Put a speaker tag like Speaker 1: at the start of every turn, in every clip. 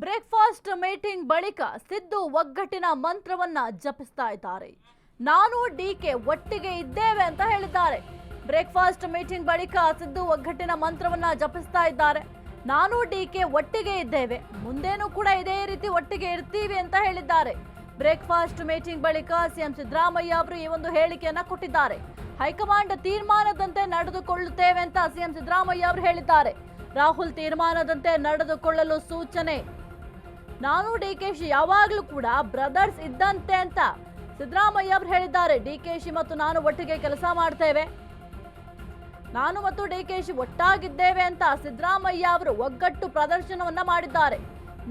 Speaker 1: Breakfast meeting ಬಳಿಕ ಸಿದ್ದು ಒಗ್ಗಟ್ಟಿನ ಮಂತ್ರವನ್ನ ಜಪಿಸ್ತಾ ಇದ್ದಾರೆ. ನಾನು ಡಿಕೆ ಒಟ್ಟಿಗೆ ಇದ್ದೇವೆ ಅಂತ ಹೇಳಿದ್ದಾರೆ. ಬ್ರೇಕ್ಫಾಸ್ಟ್ ಮೀಟಿಂಗ್ ಬಳಿಕ ಸಿದ್ದು ಒಗ್ಗಟ್ಟಿನ ಮಂತ್ರವನ್ನ ಜಪಿಸ್ತಾ ಇದ್ದಾರೆ. ನಾನು ಡಿಕೆ ಒಟ್ಟಿಗೆ ಇದ್ದೇವೆ, ಮುಂದೇನೂ ಕೂಡ ಇದೇ ರೀತಿ ಒಟ್ಟಿಗೆ ಇರ್ತೀವಿ ಅಂತ ಹೇಳಿದ್ದಾರೆ. ಬ್ರೇಕ್ಫಾಸ್ಟ್ ಮೀಟಿಂಗ್ ಬಳಿಕ ಸಿಎಂ ಸಿದ್ದರಾಮಯ್ಯ ಅವರು ಈ ಒಂದು ಹೇಳಿಕೆಯನ್ನ ಕೊಟ್ಟಿದ್ದಾರೆ. ಹೈಕಮಾಂಡ್ ತೀರ್ಮಾನದಂತೆ ನಡೆದುಕೊಳ್ಳುತ್ತೇವೆ ಅಂತ ಸಿಎಂ ಸಿದ್ದರಾಮಯ್ಯ ಅವರು ಹೇಳಿದ್ದಾರೆ. ರಾಹುಲ್ ತೀರ್ಮಾನದಂತೆ ನಡೆದುಕೊಳ್ಳಲು ಸೂಚನೆ. ನಾನು ಡಿಕೆಶಿ ಯಾವಾಗಲೂ ಕೂಡ ಬ್ರದರ್ಸ್ ಇದ್ದಂತೆ ಅಂತ ಸಿದ್ದರಾಮಯ್ಯ ಅವರು ಹೇಳಿದ್ದಾರೆ. ಡಿಕೆಶಿ ಮತ್ತು ನಾನು ಒಟ್ಟಿಗೆ ಕೆಲಸ ಮಾಡ್ತೇವೆ, ನಾನು ಮತ್ತು ಡಿಕೆಶಿ ಒಟ್ಟಾಗಿದ್ದೇವೆ ಅಂತ ಸಿದ್ದರಾಮಯ್ಯ ಅವರು ಒಗ್ಗಟ್ಟು ಪ್ರದರ್ಶನವನ್ನ ಮಾಡಿದ್ದಾರೆ.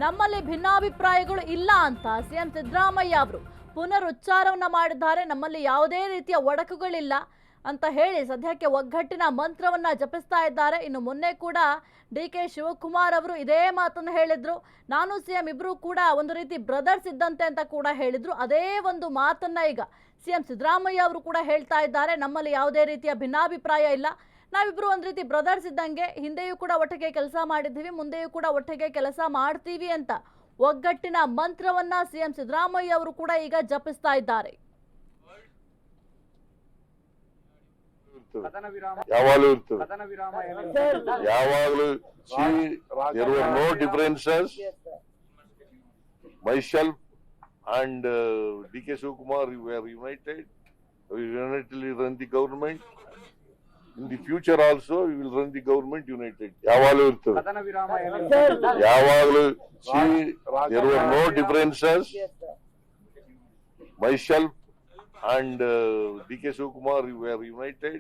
Speaker 1: ನಮ್ಮಲ್ಲಿ ಭಿನ್ನಾಭಿಪ್ರಾಯಗಳು ಇಲ್ಲ ಅಂತ ಸಿಎಂ ಸಿದ್ದರಾಮಯ್ಯ ಅವರು ಪುನರುಚ್ಚಾರವನ್ನ ಮಾಡಿದ್ದಾರೆ. ನಮ್ಮಲ್ಲಿ ಯಾವುದೇ ರೀತಿಯ ಒಡಕುಗಳಿಲ್ಲ ಅಂತ ಹೇಳಿ ಸದ್ಯಕ್ಕೆ ಒಗ್ಗಟ್ಟಿನ ಮಂತ್ರವನ್ನ ಜಪಿಸ್ತಾ ಇದ್ದಾರೆ. ಇನ್ನು ಮೊನ್ನೆ ಕೂಡ ಡಿಕೆ ಶಿವಕುಮಾರ್ ಅವರು ಇದೇ ಮಾತನ್ನು ಹೇಳಿದ್ರು. ನಾನು ಸಿಎಂ ಇಬ್ರು ಕೂಡ ಒಂದು ರೀತಿ ಬ್ರದರ್ಸ್ ಇದ್ದಂತೆ ಅಂತ ಕೂಡ ಹೇಳಿದ್ರು. ಅದೇ ಒಂದು ಮಾತನ್ನ ಈಗ ಸಿಎಂ ಸಿದ್ದರಾಮಯ್ಯ ಅವರು ಕೂಡ ಹೇಳ್ತಾ ಇದ್ದಾರೆ. ನಮ್ಮಲ್ಲಿ ಯಾವುದೇ ರೀತಿಯ ಭಿನ್ನಾಭಿಪ್ರಾಯ ಇಲ್ಲ, ನಾವಿಬ್ರು ಒಂದು ರೀತಿ ಬ್ರದರ್ಸ್ ಇದ್ದಂಗೆ, ಹಿಂದೆಯೂ ಕೂಡ ಒಟ್ಟಿಗೆ ಕೆಲಸ ಮಾಡಿದ್ದೀವಿ, ಮುಂದೆಯೂ ಕೂಡ ಒಟ್ಟಿಗೆ ಕೆಲಸ ಮಾಡ್ತೀವಿ ಅಂತ ಒಗ್ಗಟ್ಟಿನ ಮಂತ್ರವನ್ನ ಸಿಎಂ ಸಿದ್ದರಾಮಯ್ಯ ಅವರು ಕೂಡ ಈಗ ಜಪಿಸ್ತಾ ಇದ್ದಾರೆ.
Speaker 2: ಯಾವಾಗಲೂ there were no differences. Myself and DK Shivakumar were united. We unitedly run the government. In the future also we will run the government united. ಯಾವಾಗಲೂ there were no differences. Myself and DK Shivakumar were united.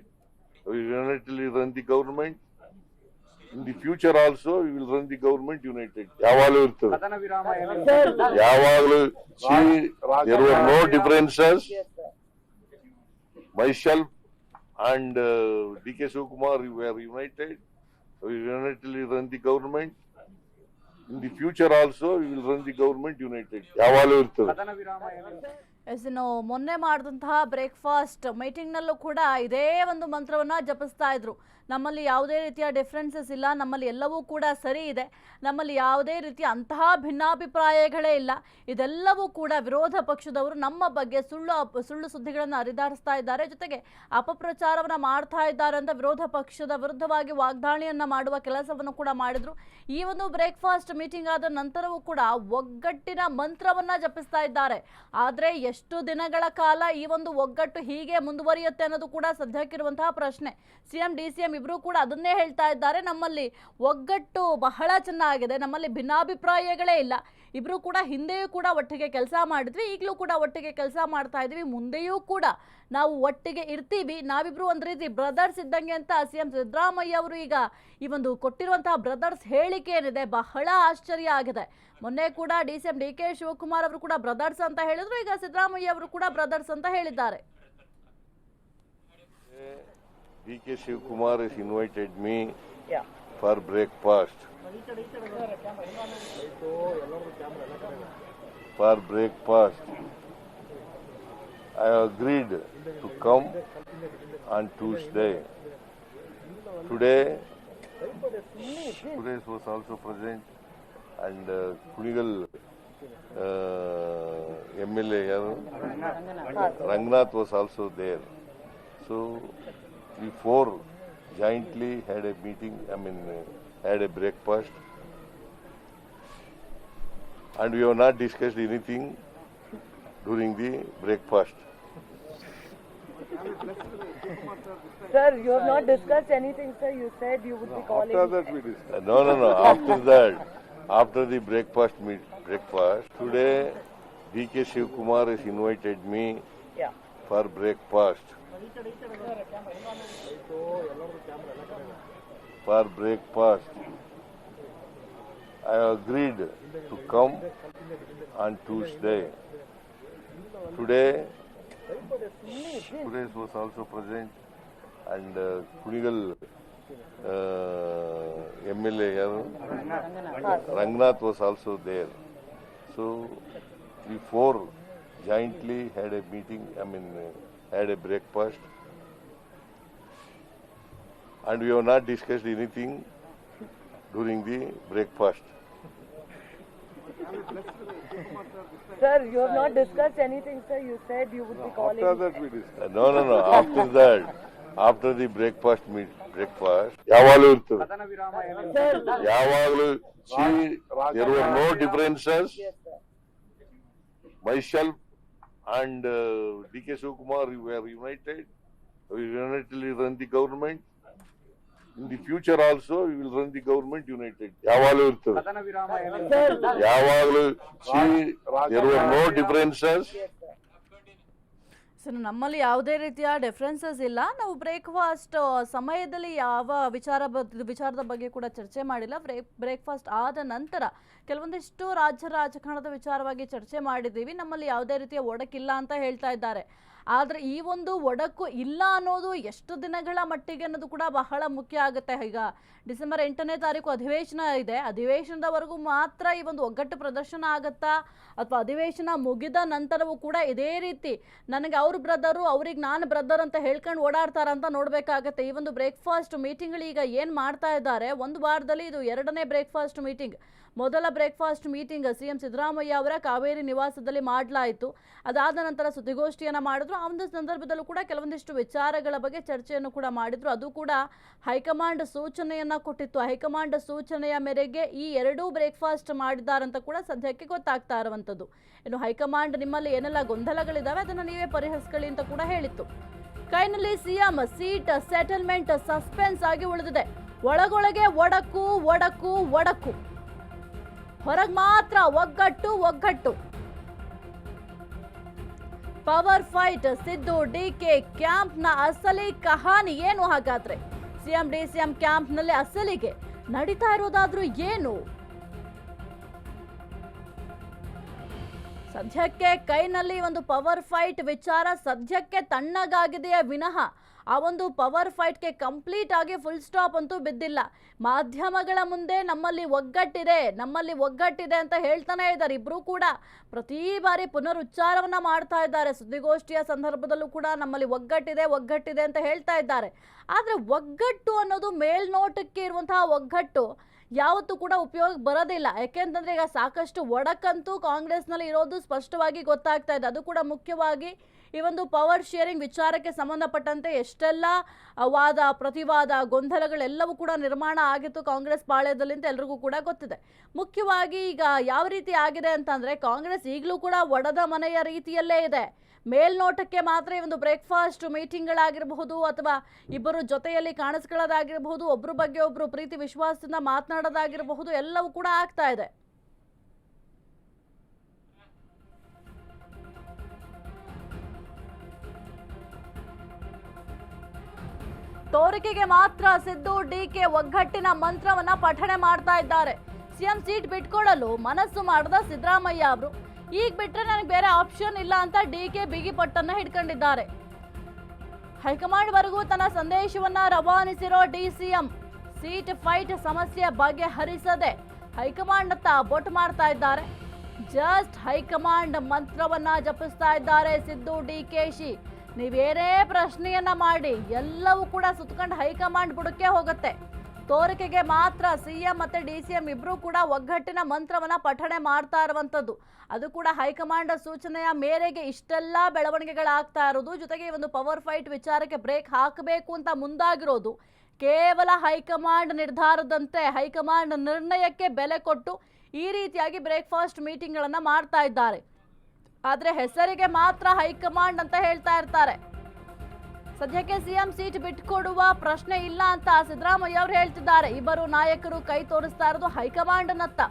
Speaker 2: We unitedly run the government. In the future also we will run the government united. ಯಾವಾಗಲೂ there were no differences. Myself and DK Shivakumar were united. We unitedly run the government. In the future also we will run the government united. ಯಾವಾಗಲೂ
Speaker 1: ಇನ್ನು ಮೊನ್ನೆ ಮಾಡಿದಂತಹ breakfast meeting ನಲ್ಲೂ ಕೂಡ ಇದೇ ಒಂದು ಮಂತ್ರವನ್ನ ಜಪಿಸ್ತಾ ಇದ್ರು. ನಮ್ಮಲ್ಲಿ ಯಾವುದೇ ರೀತಿಯ ಡಿಫ್ರೆನ್ಸಸ್ ಇಲ್ಲ, ನಮ್ಮಲ್ಲಿ ಎಲ್ಲವೂ ಕೂಡ ಸರಿ ಇದೆ, ನಮ್ಮಲ್ಲಿ ಯಾವುದೇ ರೀತಿಯ ಅಂತಹ ಭಿನ್ನಾಭಿಪ್ರಾಯಗಳೇ ಇಲ್ಲ. ಇದೆಲ್ಲವೂ ಕೂಡ ವಿರೋಧ ಪಕ್ಷದವರು ನಮ್ಮ ಬಗ್ಗೆ ಸುಳ್ಳು ಸುದ್ದಿಗಳನ್ನು ಹರಿದಾಡಿಸ್ತಾ ಇದ್ದಾರೆ, ಜೊತೆಗೆ ಅಪಪ್ರಚಾರವನ್ನ ಮಾಡ್ತಾ ಇದ್ದಾರೆ ಅಂತ ವಿರೋಧ ಪಕ್ಷದ ವಿರುದ್ಧವಾಗಿ ವಾಗ್ದಾಳಿಯನ್ನ ಮಾಡುವ ಕೆಲಸವನ್ನು ಕೂಡ ಮಾಡಿದ್ರು. ಈ ಒಂದು ಬ್ರೇಕ್ಫಾಸ್ಟ್ ಮೀಟಿಂಗ್ ಆದ ನಂತರವೂ ಕೂಡ ಒಗ್ಗಟ್ಟಿನ ಮಂತ್ರವನ್ನ ಜಪಿಸ್ತಾ ಇದ್ದಾರೆ. ಆದ್ರೆ ಎಷ್ಟು ದಿನಗಳ ಕಾಲ ಈ ಒಂದು ಒಗ್ಗಟ್ಟು ಹೀಗೆ ಮುಂದುವರಿಯುತ್ತೆ ಅನ್ನೋದು ಕೂಡ ಸದ್ಯಕ್ಕಿರುವಂತಹ ಪ್ರಶ್ನೆ. ಸಿಎಂ ಡಿಸಿಎಂ ಇಬ್ರು ಕೂಡ ಅದನ್ನೇ ಹೇಳ್ತಾ ಇದ್ದಾರೆ. ನಮ್ಮಲ್ಲಿ ಒಗ್ಗಟ್ಟು ಬಹಳ ಚೆನ್ನಾಗಿದೆ, ನಮ್ಮಲ್ಲಿ ಭಿನ್ನಾಭಿಪ್ರಾಯಗಳೇ ಇಲ್ಲ, ಇಬ್ರು ಕೂಡ ಹಿಂದೆಯೂ ಕೂಡ ಒಟ್ಟಿಗೆ ಕೆಲಸ ಮಾಡಿದ್ವಿ, ಈಗಲೂ ಕೂಡ ಒಟ್ಟಿಗೆ ಕೆಲಸ ಮಾಡ್ತಾ ಇದ್ವಿ, ಮುಂದೆಯೂ ಕೂಡ ನಾವು ಒಟ್ಟಿಗೆ ಇರ್ತೀವಿ, ನಾವಿಬ್ರು ಒಂದು ರೀತಿ ಬ್ರದರ್ಸ್ ಇದ್ದಂಗೆ ಅಂತ ಸಿಎಂ ಸಿದ್ದರಾಮಯ್ಯ ಅವರು ಈಗ ಈ ಒಂದು ಕೊಟ್ಟಿರುವಂತಹ ಬ್ರದರ್ಸ್ ಹೇಳಿಕೆ ಏನಿದೆ ಬಹಳ ಆಶ್ಚರ್ಯ ಆಗಿದೆ. ಮೊನ್ನೆ ಕೂಡ ಡಿಸಿಎಂ ಡಿಕೆ ಶಿವಕುಮಾರ್ ಅವರು ಕೂಡ ಬ್ರದರ್ಸ್ ಅಂತ ಹೇಳಿದ್ರು, ಈಗ ಸಿದ್ದರಾಮಯ್ಯ ಅವರು ಕೂಡ ಬ್ರದರ್ಸ್ ಅಂತ ಹೇಳಿದ್ದಾರೆ.
Speaker 2: DK Shivakumar has invited me for breakfast. For breakfast, I agreed to come on Tuesday. Today was also present, and Kunigal MLA Rangnath was also there. So we four jointly had a meeting, had a breakfast, and we have not discussed anything during the breakfast.
Speaker 3: Sir, you have not discussed anything, sir. You said you would be calling.
Speaker 2: After that we discussed. No. After that, after the breakfast, today DK Shivakumar has invited me for breakfast. For breakfast, I agreed to come on Tuesday. Today was also present, and Kunigal MLA Rangnath was also there. So we four jointly had a meeting, had a breakfast, and we have not discussed anything during the breakfast.
Speaker 3: Sir, you have not discussed anything, sir. You said you would be calling.
Speaker 2: After that we discuss. No. After that, after the breakfast, ಯಾವಾಗಲೂ ಇರ್ತದೆ. ಯಾವಾಗಲೂ there were no differences.
Speaker 3: Yes, sir.
Speaker 2: Myself and D.K. Shivakumar, we were united. We unitedly run the government. In the future also, we will run the government united. ಯಾವಾಗಲೂ ಇರ್ತದೆ. ಯಾವಾಗಲೂ there were no differences.
Speaker 3: Yes, sir.
Speaker 1: So ನಮ್ಮಲ್ಲಿ ಯಾವುದೇ ರೀತಿಯ differences ಇಲ್ಲ. ನಾವು breakfast ಸಮಯದಲ್ಲಿ ಯಾವ ವಿಚಾರದ ಬಗ್ಗೆ ಕೂಡ ಚರ್ಚೆ ಮಾಡಿಲ್ಲ. ಬ್ರೇಕ್ಫಾಸ್ಟ್ ಆದ ನಂತರ ಕೆಲವೊಂದಿಷ್ಟು ರಾಜ್ಯ ರಾಜಕಾರಣದ ವಿಚಾರವಾಗಿ ಚರ್ಚೆ ಮಾಡಿದ್ದೀವಿ. ನಮ್ಮಲ್ಲಿ ಯಾವುದೇ ರೀತಿಯ ಒಡಕಿಲ್ಲ ಅಂತ ಹೇಳ್ತಾ ಇದ್ದಾರೆ. ಆದರೆ ಈ ಒಂದು ಒಡಕು ಇಲ್ಲ ಅನ್ನೋದು ಎಷ್ಟು ದಿನಗಳ ಮಟ್ಟಿಗೆ ಅನ್ನೋದು ಕೂಡ ಬಹಳ ಮುಖ್ಯ ಆಗುತ್ತೆ. ಈಗ ಡಿಸೆಂಬರ್ 8ನೇ ತಾರೀಕು ಅಧಿವೇಶನ ಇದೆ. ಅಧಿವೇಶನದವರೆಗೂ ಮಾತ್ರ ಈ ಒಂದು ಒಗ್ಗಟ್ಟು ಪ್ರದರ್ಶನ ಆಗುತ್ತಾ, ಅಥವಾ ಅಧಿವೇಶನ ಮುಗಿದ ನಂತರವೂ ಕೂಡ ಇದೇ ರೀತಿ ನನಗೆ ಅವ್ರ ಬ್ರದರು ಅವ್ರಿಗೆ ನಾನು ಬ್ರದರ್ ಅಂತ ಹೇಳ್ಕೊಂಡು ಓಡಾಡ್ತಾರಂತ ನೋಡಬೇಕಾಗತ್ತೆ. ಈ ಒಂದು ಬ್ರೇಕ್ಫಾಸ್ಟ್ ಮೀಟಿಂಗ್ಗಳೀಗ ಏನು ಮಾಡ್ತಾ ಇದ್ದಾರೆ, ಒಂದು ವಾರದಲ್ಲಿ ಇದು 2ನೇ ಬ್ರೇಕ್ಫಾಸ್ಟ್ ಮೀಟಿಂಗ್. ಮೊದಲ ಬ್ರೇಕ್ಫಾಸ್ಟ್ ಮೀಟಿಂಗ್ ಸಿಎಂ ಸಿದ್ದರಾಮಯ್ಯ ಅವರ ಕಾವೇರಿ ನಿವಾಸದಲ್ಲಿ ಮಾಡಲಾಯಿತು. ಅದಾದ ನಂತರ ಸುದ್ದಿಗೋಷ್ಠಿಯನ್ನು ಮಾಡಿದ್ರು. ಆ ಒಂದು ಸಂದರ್ಭದಲ್ಲೂ ಕೂಡ ಕೆಲವೊಂದಿಷ್ಟು ವಿಚಾರಗಳ ಬಗ್ಗೆ ಚರ್ಚೆಯನ್ನು ಕೂಡ ಮಾಡಿದ್ರು. ಅದು ಕೂಡ ಹೈಕಮಾಂಡ್ ಸೂಚನೆಯನ್ನು ಕೊಟ್ಟಿತ್ತು. ಹೈಕಮಾಂಡ್ ಸೂಚನೆಯ ಮೇರೆಗೆ ಈ 2 ಬ್ರೇಕ್ಫಾಸ್ಟ್ ಮಾಡಿದ್ದಾರಂತ ಕೂಡ ಸದ್ಯಕ್ಕೆ ಗೊತ್ತಾಗ್ತಾ ಇರುವಂಥದ್ದು. ಇನ್ನು ಹೈಕಮಾಂಡ್ ನಿಮ್ಮಲ್ಲಿ ಏನೆಲ್ಲ ಗೊಂದಲಗಳಿದ್ದಾವೆ ಅದನ್ನು ನೀವೇ ಪರಿಹರಿಸ್ಕೊಳ್ಳಿ ಅಂತ ಕೂಡ ಹೇಳಿತ್ತು. ಕೈನಲ್ಲಿ ಸಿಎಂ ಸೀಟ್ ಸೆಟಲ್ಮೆಂಟ್ ಸಸ್ಪೆನ್ಸ್ ಆಗಿ ಉಳಿದಿದೆ. ಒಳಗೊಳಗೆ ಒಡಕು ಒಡಕು ಒಡಕು, ಹೊರಗೆ ಮಾತ್ರ ಒಗ್ಗಟ್ಟು. ಪವರ್ ಫೈಟ್ ಸಿದ್ದು ಡಿಕೆ ಕ್ಯಾಂಪ್ನ ಅಸಲಿ ಕಹಾನಿ ಏನು? ಹಾಗಾದ್ರೆ ಸಿಎಂ ಡಿಸಿಎಂ ಕ್ಯಾಂಪ್ನಲ್ಲಿ ಅಸಲಿಗೆ ನಡೀತಾ ಇರೋದಾದ್ರೂ ಏನು? ಸದ್ಯಕ್ಕೆ ಕೈನಲ್ಲಿ ಒಂದು ಪವರ್ ಫೈಟ್ ವಿಚಾರ ಸದ್ಯಕ್ಕೆ ತಣ್ಣಗಾಗಿದೆಯೇ ವಿನಃ ಆ ಒಂದು ಪವರ್ ಫೈಟ್ಗೆ ಕಂಪ್ಲೀಟ್ ಆಗಿ ಫುಲ್ ಸ್ಟಾಪ್ ಅಂತೂ ಬಿದ್ದಿಲ್ಲ. ಮಾಧ್ಯಮಗಳ ಮುಂದೆ ನಮ್ಮಲ್ಲಿ ಒಗ್ಗಟ್ಟಿದೆ ಅಂತ ಹೇಳ್ತಾನೆ ಇದ್ದಾರೆ. ಇಬ್ರು ಕೂಡ ಪ್ರತಿ ಬಾರಿ ಪುನರುಚ್ಚಾರವನ್ನ ಮಾಡ್ತಾ ಇದ್ದಾರೆ. ಸುದ್ದಿಗೋಷ್ಠಿಯ ಸಂದರ್ಭದಲ್ಲೂ ಕೂಡ ನಮ್ಮಲ್ಲಿ ಒಗ್ಗಟ್ಟಿದೆ ಅಂತ ಹೇಳ್ತಾ ಇದ್ದಾರೆ. ಆದರೆ ಒಗ್ಗಟ್ಟು ಅನ್ನೋದು ಮೇಲ್ನೋಟಕ್ಕೆ ಇರುವಂತಹ ಒಗ್ಗಟ್ಟು ಯಾವತ್ತೂ ಕೂಡ ಉಪಯೋಗ ಬರೋದಿಲ್ಲ. ಯಾಕೆಂತಂದ್ರೆ ಈಗ ಸಾಕಷ್ಟು ಒಡಕಂತೂ ಕಾಂಗ್ರೆಸ್ನಲ್ಲಿ ಇರೋದು ಸ್ಪಷ್ಟವಾಗಿ ಗೊತ್ತಾಗ್ತಾ ಇದೆ. ಅದು ಕೂಡ ಮುಖ್ಯವಾಗಿ ಈ ಒಂದು ಪವರ್ ಶೇರಿಂಗ್ ವಿಚಾರಕ್ಕೆ ಸಂಬಂಧಪಟ್ಟಂತೆ ಎಷ್ಟೆಲ್ಲ ವಾದ ಪ್ರತಿವಾದ ಗೊಂದಲಗಳೆಲ್ಲವೂ ಕೂಡ ನಿರ್ಮಾಣ ಆಗಿತ್ತು ಕಾಂಗ್ರೆಸ್ ಪಾಳ್ಯದಲ್ಲಿ ಅಂತ ಎಲ್ರಿಗೂ ಕೂಡ ಗೊತ್ತಿದೆ. ಮುಖ್ಯವಾಗಿ ಈಗ ಯಾವ ರೀತಿ ಆಗಿದೆ ಅಂತಂದ್ರೆ ಕಾಂಗ್ರೆಸ್ ಈಗಲೂ ಕೂಡ ಒಡೆದ ಮನೆಯ ರೀತಿಯಲ್ಲೇ ಇದೆ. ಮೇಲ್ನೋಟಕ್ಕೆ ಮಾತ್ರ ಈ ಒಂದು ಬ್ರೇಕ್ಫಾಸ್ಟ್ ಮೀಟಿಂಗ್ಗಳಾಗಿರಬಹುದು ಅಥವಾ ಇಬ್ಬರು ಜೊತೆಯಲ್ಲಿ ಕಾಣಿಸ್ಕೊಳ್ಳೋದಾಗಿರಬಹುದು, ಒಬ್ಬರ ಬಗ್ಗೆ ಒಬ್ಬರು ಪ್ರೀತಿ ವಿಶ್ವಾಸದಿಂದ ಮಾತನಾಡೋದಾಗಿರಬಹುದು, ಎಲ್ಲವೂ ಕೂಡ ಆಗ್ತಾ ಇದೆ. ತೋರಿಕೆಗೆ ಮಾತ್ರ ಸಿದ್ದು ಡಿಕೆ ಒಗ್ಗಟ್ಟಿನ ಮಂತ್ರವನ್ನ ಪಠಣೆ ಮಾಡ್ತಾ ಇದ್ದಾರೆ. ಸಿಎಂ ಸೀಟ್ ಬಿಟ್ಕೊಡಲು ಮನಸ್ಸು ಮಾಡದ ಸಿದ್ದರಾಮಯ್ಯ ಅವರು ಈಗ ಬಿಟ್ರೆ ನನಗೆ ಬೇರೆ ಆಪ್ಷನ್ ಇಲ್ಲ ಅಂತ ಡಿಕೆ ಬಿಗಿ ಪಟ್ಟನ್ನ ಹಿಡ್ಕೊಂಡಿದ್ದಾರೆ. ಹೈಕಮಾಂಡ್ ವರೆಗೂ ತನ್ನ ಸಂದೇಶವನ್ನ ರವಾನಿಸಿರೋ ಡಿಸಿಎಂ ಸೀಟ್ ಫೈಟ್ ಸಮಸ್ಯೆ ಬಗೆಹರಿಸದೆ ಹೈಕಮಾಂಡ್ ಅತ್ತ ಬೊಟ್ಟು ಮಾಡ್ತಾ ಇದ್ದಾರೆ. ಜಸ್ಟ್ ಹೈಕಮಾಂಡ್ ಮಂತ್ರವನ್ನ ಜಪಿಸ್ತಾ ಇದ್ದಾರೆ ಸಿದ್ದು ಡಿಕೆಶಿ. ನೀವೇನೇ ಪ್ರಶ್ನೆಯನ್ನ ಮಾಡಿ ಎಲ್ಲವೂ ಕೂಡ ಸುತ್ತಕೊಂಡು ಹೈಕಮಾಂಡ್ ಬುಡಕ್ಕೆ ಹೋಗುತ್ತೆ. ತೋರಿಕೆಗೆ ಮಾತ್ರ ಸಿಎಂ ಮತ್ತೆ ಡಿಸಿಎಂ ಇಬ್ರು ಕೂಡ ಒಗ್ಗಟ್ಟಿನ ಮಂತ್ರವನ್ನ ಪಠಣೆ ಮಾಡ್ತಾ ಇರುವಂತದ್ದು. ಅದು ಕೂಡ ಹೈಕಮಾಂಡ್ ಸೂಚನೆಯ ಮೇರೆಗೆ ಇಷ್ಟೆಲ್ಲ ಬೆಳವಣಿಗೆಗಳಾಗ್ತಾ ಇರೋದು. ಜೊತೆಗೆ ಈ ಒಂದು ಪವರ್ ಫೈಟ್ ವಿಚಾರಕ್ಕೆ ಬ್ರೇಕ್ ಹಾಕಬೇಕು ಅಂತ ಮುಂದಾಗಿರೋದು ಕೇವಲ ಹೈಕಮಾಂಡ್ ನಿರ್ಧಾರದಂತೆ, ಹೈಕಮಾಂಡ್ ನಿರ್ಣಯಕ್ಕೆ ಬೆಲೆ ಕೊಟ್ಟು ಈ ರೀತಿಯಾಗಿ ಬ್ರೇಕ್ಫಾಸ್ಟ್ ಮೀಟಿಂಗ್ಗಳನ್ನ ಮಾಡ್ತಾ ಇದ್ದಾರೆ. ಆದ್ರೆ ಹೆಸರಿಗೆ ಮಾತ್ರ ಹೈಕಮಾಂಡ್ ಅಂತ ಹೇಳ್ತಾ ಇರ್ತಾರೆ. ಸದ್ಯಕ್ಕೆ ಸಿಎಂ ಸೀಟ್ ಬಿಟ್ಕೊಡುವ ಪ್ರಶ್ನೆ ಇಲ್ಲ ಅಂತ ಸಿದ್ದರಾಮಯ್ಯ ಅವರು ಹೇಳ್ತಿದ್ದಾರೆ. ಇಬ್ಬರು ನಾಯಕರು ಕೈ ತೋರಿಸ್ತಾ ಇರೋದು ಹೈಕಮಾಂಡ್ ನತ್ತ.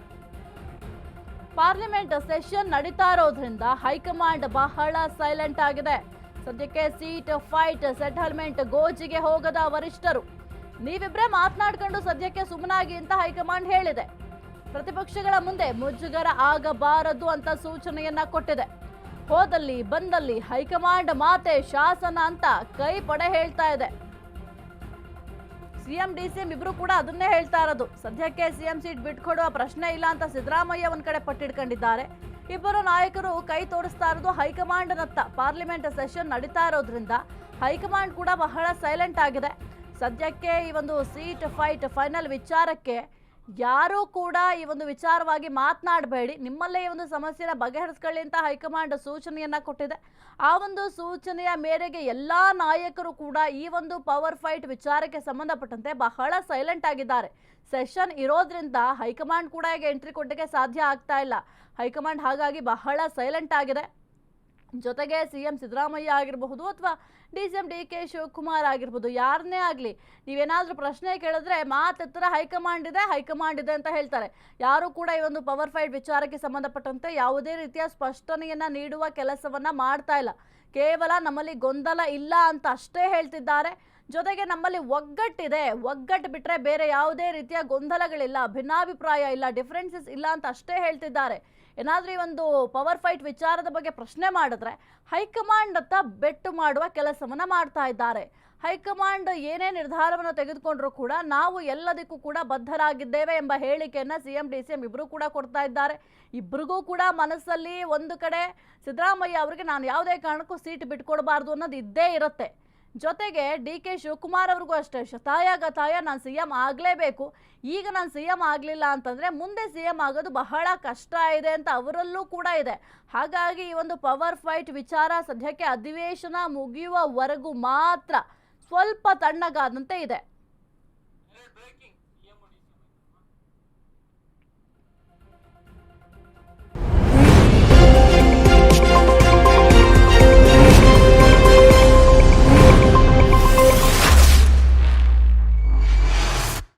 Speaker 1: ಪಾರ್ಲಿಮೆಂಟ್ ಸೆಷನ್ ನಡೀತಾ ಇರೋದ್ರಿಂದ ಹೈಕಮಾಂಡ್ ಬಹಳ ಸೈಲೆಂಟ್ ಆಗಿದೆ. ಸದ್ಯಕ್ಕೆ ಸೀಟ್ ಫೈಟ್ ಸೆಟಲ್ಮೆಂಟ್ ಗೋಜಿಗೆ ಹೋಗದ ವರಿಷ್ಠರು. ನೀವಿಬ್ರೇ ಮಾತನಾಡ್ಕೊಂಡು ಸದ್ಯಕ್ಕೆ ಸುಮ್ಮನಾಗಿ ಅಂತ ಹೈಕಮಾಂಡ್ ಹೇಳಿದೆ. ಪ್ರತಿಪಕ್ಷಗಳ ಮುಂದೆ ಮುಜುಗರ ಆಗಬಾರದು ಅಂತ ಸೂಚನೆಯನ್ನ ಕೊಟ್ಟಿದೆ. ಹೋದಲ್ಲಿ ಬಂದಲ್ಲಿ ಹೈಕಮಾಂಡ್ ಮಾತೆ ಶಾಸನ ಅಂತ ಕೈ ಪಡೆ ಹೇಳ್ತಾ ಇದೆ. ಸಿಎಂ ಡಿಸಿಎಂ ಇಬ್ರು ಕೂಡ ಅದನ್ನೇ ಹೇಳ್ತಾ ಇರೋದು. ಸದ್ಯಕ್ಕೆ ಸಿಎಂ ಸೀಟ್ ಬಿಟ್ಕೊಡುವ ಪ್ರಶ್ನೆ ಇಲ್ಲ ಅಂತ ಸಿದ್ದರಾಮಯ್ಯ ಒಂದ್ ಕಡೆ ಪಟ್ಟಿಡ್ಕೊಂಡಿದ್ದಾರೆ. ಇಬ್ಬರು ನಾಯಕರು ಕೈ ತೋರಿಸ್ತಾ ಇರೋದು ಹೈಕಮಾಂಡ್ ನತ್ತ. ಪಾರ್ಲಿಮೆಂಟ್ ಸೆಷನ್ ನಡೀತಾ ಇರೋದ್ರಿಂದ ಹೈಕಮಾಂಡ್ ಕೂಡ ಬಹಳ ಸೈಲೆಂಟ್ ಆಗಿದೆ. ಸದ್ಯಕ್ಕೆ ಈ ಒಂದು ಸೀಟ್ ಫೈಟ್ ಫೈನಲ್ ವಿಚಾರಕ್ಕೆ ಯಾರೂ ಕೂಡ ಈ ಒಂದು ವಿಚಾರವಾಗಿ ಮಾತನಾಡಬೇಡಿ, ನಿಮ್ಮಲ್ಲೇ ಈ ಒಂದು ಸಮಸ್ಯೆನ ಬಗೆಹರಿಸ್ಕೊಳ್ಳಿ ಅಂತ ಹೈಕಮಾಂಡ್ ಸೂಚನೆಯನ್ನ ಕೊಟ್ಟಿದೆ. ಆ ಒಂದು ಸೂಚನೆಯ ಮೇರೆಗೆ ಎಲ್ಲಾ ನಾಯಕರು ಕೂಡ ಈ ಒಂದು ಪವರ್ ಫೈಟ್ ವಿಚಾರಕ್ಕೆ ಸಂಬಂಧಪಟ್ಟಂತೆ ಬಹಳ ಸೈಲೆಂಟ್ ಆಗಿದ್ದಾರೆ. ಸೆಷನ್ ಇರೋದ್ರಿಂದ ಹೈಕಮಾಂಡ್ ಕೂಡ ಈಗ ಎಂಟ್ರಿ ಕೊಡಲಿಕ್ಕೆ ಸಾಧ್ಯ ಆಗ್ತಾ ಇಲ್ಲ. ಹೈಕಮಾಂಡ್ ಹಾಗಾಗಿ ಬಹಳ ಸೈಲೆಂಟ್ ಆಗಿದೆ. ಜೊತೆಗೆ ಸಿಎಂ ಸಿದ್ದರಾಮಯ್ಯ ಆಗಿರಬಹುದು ಅಥವಾ ಡಿಸಿಎಂ ಡಿಕೆ ಶಿವಕುಮಾರ್ ಆಗಿರ್ಬೋದು, ಯಾರನ್ನೇ ಆಗಲಿ ನೀವೇನಾದ್ರೂ ಪ್ರಶ್ನೆ ಕೇಳಿದ್ರೆ ಮಾತೆತ್ತರ ಹೈಕಮಾಂಡ್ ಇದೆ ಅಂತ ಹೇಳ್ತಾರೆ. ಯಾರು ಕೂಡ ಈ ಒಂದು ಪವರ್ ಫೈಟ್ ವಿಚಾರಕ್ಕೆ ಸಂಬಂಧಪಟ್ಟಂತೆ ಯಾವುದೇ ರೀತಿಯ ಸ್ಪಷ್ಟನೆಯನ್ನ ನೀಡುವ ಕೆಲಸವನ್ನ ಮಾಡ್ತಾ ಇಲ್ಲ. ಕೇವಲ ನಮ್ಮಲ್ಲಿ ಗೊಂದಲ ಇಲ್ಲ ಅಂತ ಅಷ್ಟೇ ಹೇಳ್ತಿದ್ದಾರೆ. ಜೊತೆಗೆ ನಮ್ಮಲ್ಲಿ ಒಗ್ಗಟ್ಟಿದೆ, ಒಗ್ಗಟ್ಟು ಬಿಟ್ರೆ ಬೇರೆ ಯಾವುದೇ ರೀತಿಯ ಗೊಂದಲಗಳಿಲ್ಲ, ಭಿನ್ನಾಭಿಪ್ರಾಯ ಇಲ್ಲ, ಡಿಫರೆನ್ಸಸ್ ಇಲ್ಲ ಅಂತ ಅಷ್ಟೇ ಹೇಳ್ತಿದ್ದಾರೆ. ಏನಾದ್ರೂ ಈ ಒಂದು ಪವರ್ ಫೈಟ್ ವಿಚಾರದ ಬಗ್ಗೆ ಪ್ರಶ್ನೆ ಮಾಡಿದ್ರೆ ಹೈಕಮಾಂಡ್ ಅಂತ ಬೆಟ್ಟು ಮಾಡುವ ಕೆಲಸವನ್ನ ಮಾಡ್ತಾ ಇದ್ದಾರೆ. ಹೈಕಮಾಂಡ್ ಏನೇ ನಿರ್ಧಾರವನ್ನು ತೆಗೆದುಕೊಂಡ್ರು ಕೂಡ ನಾವು ಎಲ್ಲದಕ್ಕೂ ಕೂಡ ಬದ್ಧರಾಗಿದ್ದೇವೆ ಎಂಬ ಹೇಳಿಕೆಯನ್ನ ಸಿಎಂ ಡಿಸಿಎಂ ಇಬ್ರು ಕೂಡ ಕೊಡ್ತಾ ಇದ್ದಾರೆ. ಇಬ್ರಿಗೂ ಕೂಡ ಮನಸ್ಸಲ್ಲಿ ಒಂದು ಕಡೆ ಸಿದ್ದರಾಮಯ್ಯ ಅವರಿಗೆ ನಾನು ಯಾವುದೇ ಕಾರಣಕ್ಕೂ ಸೀಟ್ ಬಿಟ್ಕೊಡ್ಬಾರ್ದು ಅನ್ನೋದು ಇದ್ದೇ ಇರುತ್ತೆ. ಜೊತೆಗೆ ಡಿ ಕೆ ಶಿವಕುಮಾರ್ ಅವ್ರಿಗೂ ಅಷ್ಟೇ ಶತಾಯ ಗತಾಯ ನಾನು ಸಿಎಂ ಆಗಲೇಬೇಕು, ಈಗ ನಾನು ಸಿಎಂ ಆಗಲಿಲ್ಲ ಅಂತಂದರೆ ಮುಂದೆ ಸಿಎಂ ಆಗೋದು ಬಹಳ ಕಷ್ಟ ಇದೆ ಅಂತ ಅವರಲ್ಲೂ ಕೂಡ ಇದೆ. ಹಾಗಾಗಿ ಈ ಒಂದು ಪವರ್ ಫೈಟ್ ವಿಚಾರ ಸದ್ಯಕ್ಕೆ ಅಧಿವೇಶನ ಮುಗಿಯುವವರೆಗೂ ಮಾತ್ರ ಸ್ವಲ್ಪ ತಣ್ಣಗಾದಂತೆ ಇದೆ.